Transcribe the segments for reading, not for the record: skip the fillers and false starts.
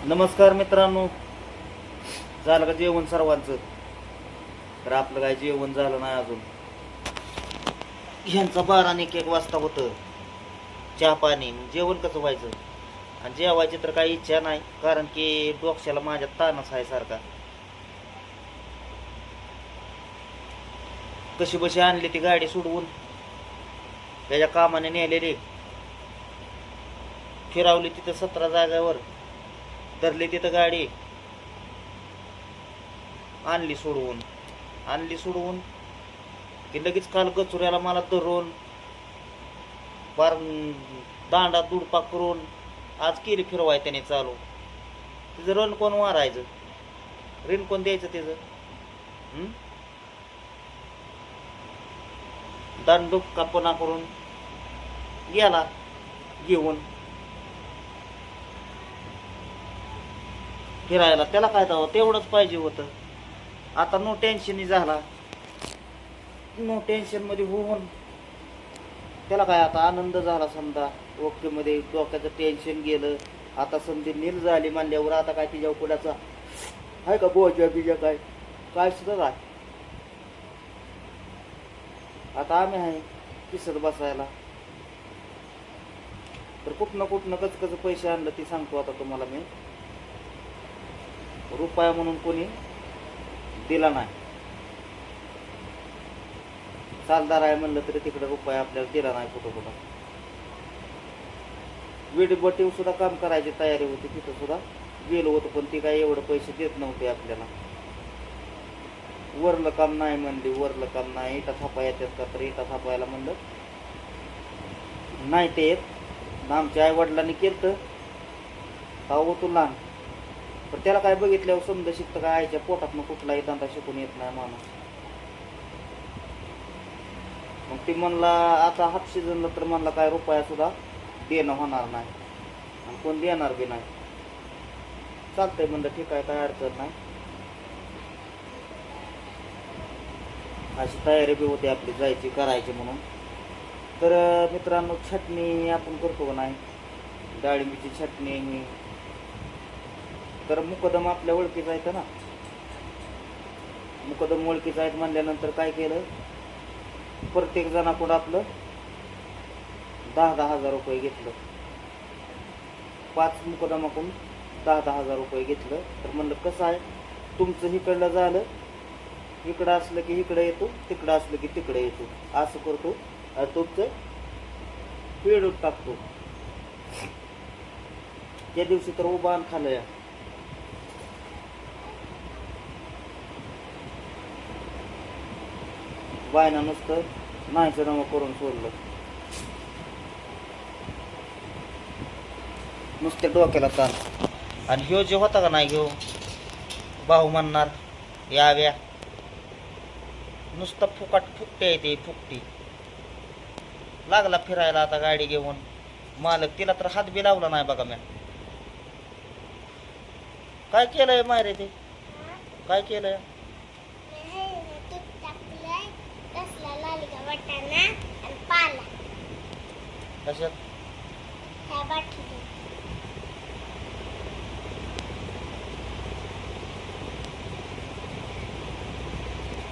नमस्कार मित्रांनो. झालं का जेवण सर्वांचं? तर आपलं काय जेवण झालं नाही अजून. ह्यांचा 12 आणि 1 वाजता होतं चहा पाणी. जेवण कसं व्हायचं? आणि जेवायची तर काही इच्छा नाही, कारण की डोक्याला माझ्या ताणच आहे सारखा. कशी बशी आणली ती गाडी सोडवून, त्याच्या कामाने नेलेली, फिरावली तिथं 17 जागेवर, धरली तिथं गाडी, आणली सोडवून की लगेच काल गचुऱ्याला मला धरून बार दांडा दुडपा करून आज केली फिरवाय त्याने चालू. तिचं रण कोण मारायचं? ऋण कोण द्यायचं तिचं? दांडुपकापणा करून गेला घेऊन फिरायला. त्याला काय जावं, तेवढंच पाहिजे होतं. आता नो टेन्शन झाला, नो टेन्शन मध्ये होऊन त्याला काय आता आनंद झाला समजा. ओके मध्ये डोक्याचं टेन्शन गेलं. आता समजी नील झाली मानल्यावर आता काय तिच्या कुणाचा आहे का बोजा बिजा? काय सुद्धा काय. आता आम्ही आहे किसत बसायला. तर कुठनं कसं पैसे आणलं ती सांगतो आता तुम्हाला मी. रुपया म्हणून कोणी दिला नाही. चालदार आहे म्हणलं तरी तिकडे रुपया आपल्याला दिला नाही. कुठं विडबटीव सुद्धा काम करायची तयारी होती. तिथं सुद्धा गेलो होतो, पण ती काय एवढं पैसे देत नव्हते आपल्याला. वरलं काम नाही म्हणली, वरलं काम नाही. इटा थापा येतात का? तर इटा थापायला म्हणलं नाही ते येत. आमच्या आई वडिलांनी केलं तर होतो लहान, पण त्याला काय बघितल्यावर समजा शिकतं काय, आईच्या पोटात कुठलाही धंदा शिकून येत नाही माणूस. मग ती म्हणला आता हाफ सीझनला तर म्हणला काय रुपया सुद्धा देणं होणार नाही आणि कोण देणार बी नाही. चालतंय म्हणलं, ठीक आहे, काय अडचण नाही. अशी तयारी बी होती आपली जायची करायची म्हणून. तर मित्रांनो, चटणी आपण करतो का नाही, डाळिंबीची चटणी ही. तर मुकदम आपल्या ओळखीचा आहे ना. मुकदम ओळखीचा आहेत म्हणल्यानंतर काय केलं, प्रत्येक जणाकडून आपलं 10-10 हजार रुपये घेतलं. 5 मुकदमाकडून 10-10 हजार रुपये घेतलं. तर म्हणलं कसं आहे, तुमचं इकडलं झालं, इकडं असलं की इकडं येतो, तिकडं असलं की तिकडे येतो, असं करतो आणि तुमचं फेडून टाकतो. त्या दिवशी तर उभा खाल्लं. बायना नुसतं नाहीचं नाव करून सोडलं. नुसते डोक्याला ताण. आणि ह्यो जे होता का नाही, ह्यो भाऊ म्हणणार याव्या, नुसतं फुकटे येते, फुकटी लागला फिरायला आता गाडी घेऊन. मालक तिला तर हात बी लावला नाही बघा. मी काय केलंय मायरे, ते काय केलंय? कशात?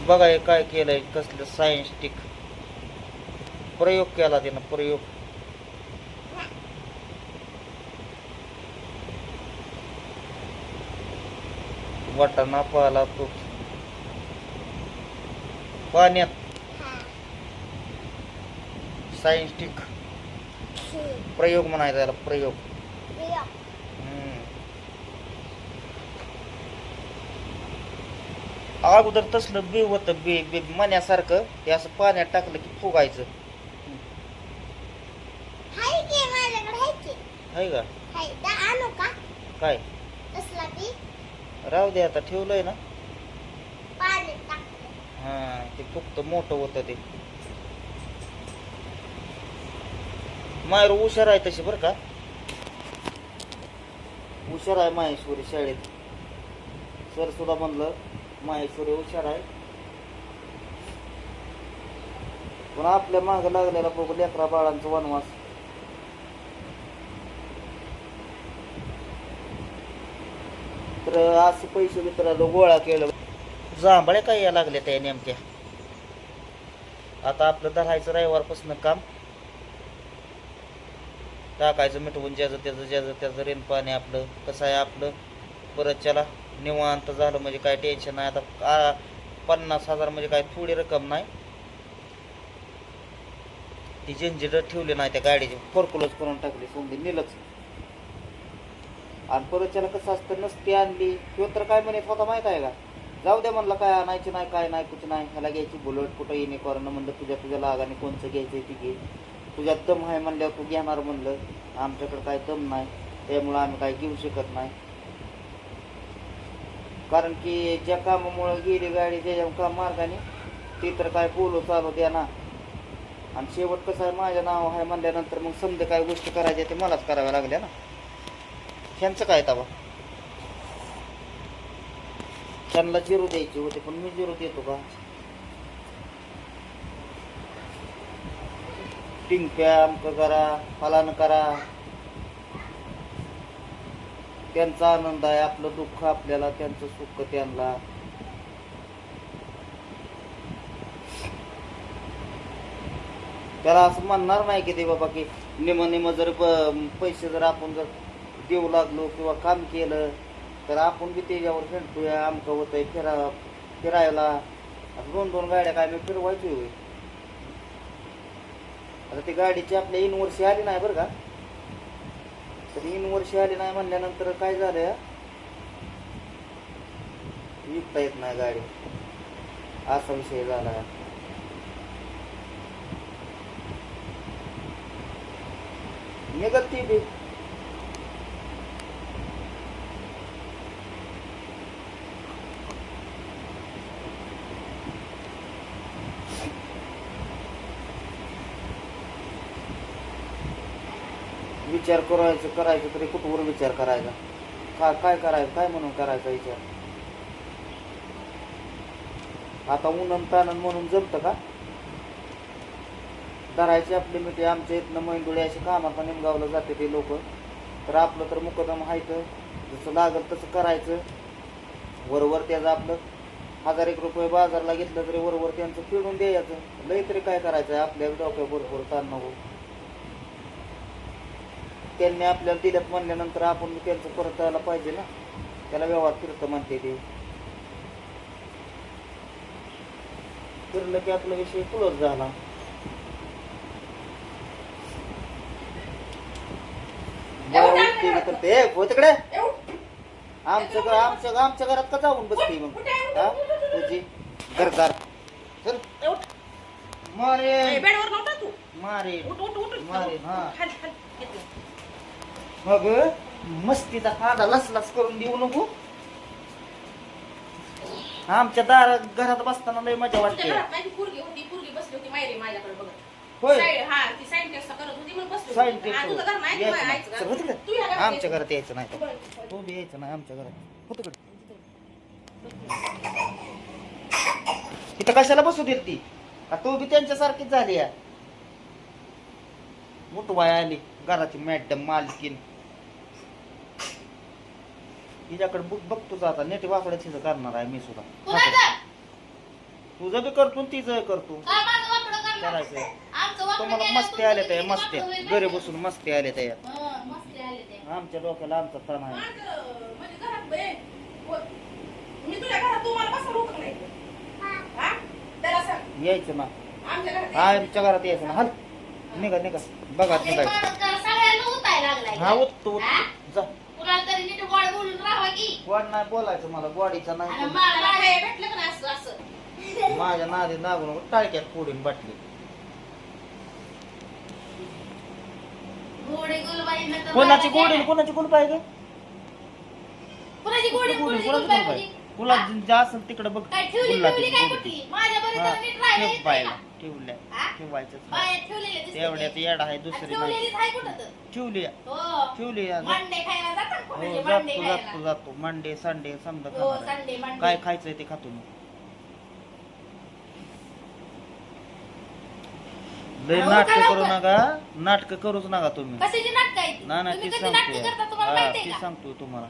बघा हे काय केलंय, कसलं सायन्टिफिक प्रयोग केला त्यानं. प्रयोग वाटाणा पाला तो पाण्यात. सायन्टिफिक प्रयोग म्हणायचा त्याला, प्रयोग. अगोदर तसलं बी होतं, बी मण्यासारखं. ते असं पाण्यात टाकलं की फुगायचं. आहे का काय? राहू दे आता, ठेवलंय ना. हा, ते फुगतं, मोठं होतं ते. मायर हुशार आहे तशी बरं का, हुशार आहे माहेश्वरी. शाळेत सर सुद्धा म्हणलं माहेश्वरी हुशार आहे. पण आपल्या मागं लागलेला बघू लेकरा बाळांचा वनवास. तर असे पैसे मित्रांनो गोळा केलं. जांभळ्या काय या लागल्या त्या नेमक्या. आता आपलं धरायचं रविवारपासून काम, टाकायचं मिटवून ज्याचं त्याचं रेन पाणी आपलं. कसं आहे आपलं परत चला निवांत झालं म्हणजे काय टेन्शन नाही. आता 50,000 म्हणजे काय थोडी रक्कम नाही. ती जंजीर ठेवली नाही त्या गाडीची, फोरकुलच करून टाकली समजे नेलच. आणि परत त्याला कसं असतं नसती आणली किंवा तर काय म्हणत होता माहित आहे का, जाऊ द्या म्हणलं काय आणायची नाही काय नाही कुठं नाही, ह्याला घ्यायची बुलेट कुठं येणे करणं म्हणलं. तुझ्या लागाने कोणचं घ्यायचं ती घे, तुझ्यात दम आहे म्हणल्यावर तू घेणार म्हणलं. आमच्याकडे काय दम नाही त्यामुळं आम्ही काय घेऊ शकत नाही. कारण की ज्या कामामुळं गेली गाडी त्याच्या काम मार्गाने ती तर काय बोलू चालू द्या ना. आणि शेवट कसं आहे माझ्या नाव आहे म्हणल्यानंतर मग समजा काय गोष्टी करायच्या ते मलाच कराव्या लागल्या ना. ह्यांचं काय तवा, त्यांना जिरू द्यायची होते पण मी जिरू देतो का. टिंक्या अमकं करा फलानं करा, त्यांचा आनंद आहे आपलं दुःख आपल्याला, त्यांचं सुख त्यांना. त्याला असं म्हणणार नाही की ते बाबा की निम जर पैसे जर आपण जर देऊ लागलो किंवा काम केलं तर आपण बी त्याच्यावर फिरतोय आमचं होतंय फिरायला. आता 2-2 गाड्या काय मी फिरवायची होय. आता ती गाडीची आपल्या 3 वर्षी आली नाही बरं का. तर 3 वर्षी आली नाही म्हणल्यानंतर काय झालं, विकता येत नाही गाडी, असा विषय झाला. निघत ती बी विचार करायचं तरी कुठवर विचार करायचा, काय करायचं काय म्हणून करायचा विचार. आता उन्हन ताणन म्हणून जमतं का. धरायची आपली मिठी. आमच्या इथनं मैंदुळे अशी कामाला निमगावलं जाते ते लोक, तर आपलं तर मुकदम हायचं जसं लागल तसं करायचं. वरवर त्याचं आपलं 1000 रुपये बाजारला घेतलं तरी वरवर त्यांचं फिरून द्यायचं. लई तरी काय करायचं आपल्या डोक्या बरोबर ताण नको. त्यांनी आपल्याला दिल्यात म्हणल्यानंतर आपण त्यांचं परत द्यायला पाहिजे ना. त्याला व्यवहार फिरतं म्हणते ते. फिरलं की आपला विषय क्लोज झाला. तिकडे आमच्या घरात का जाऊन बसते मग तुझी घरदार. चल मारे मारे मारे. हा मग मस्तीचा कांदा लसलस करून देऊ नको. आमच्या घरात बसताना लय मजा वाटते. आमच्या घरात यायचं नाही, तू बी यायचं नाही आमच्या घरात. हो तिकडे तिथं कशाला बसू देत ती, तू बी त्यांच्यासारखीच झाली या. मोठवाय आली घराची मॅडम मालकीन. तिच्याकडे बघतोच आता नेट वाकड्या तिचं करणार आहे मी सुद्धा. तुझं बी करतो तिचं करतो करायचं. तुम्हाला मस्ती आल्या त्या मस्ती घरी बसून मस्ती आल्या त्या. आमच्या डोक्याला आमचा ताण आहे. यायचं ना आमच्या घरात यायचं ना. हल निघा निघा बघा निघायचं. हा उठतो जा. गोड नाही बोलायचं मला, गोडीचा नाही. माझ्या नादी नागून टाळक्यात फोडून बाटली. कोणाची गोडी कोणाची गुल पाहिजे, तुला ज्या असेल तिकडे बघ. ठेवायचं तेवढ्यात येडा आहे दुसरी नाही. ठेवली ठेवली जातो मंडे संडे समजा काय खायचंय ते खातो मी. लय नाटक करू नका, नाटक करूच नका तुम्ही. नाही ती सांगतो तुम्हाला.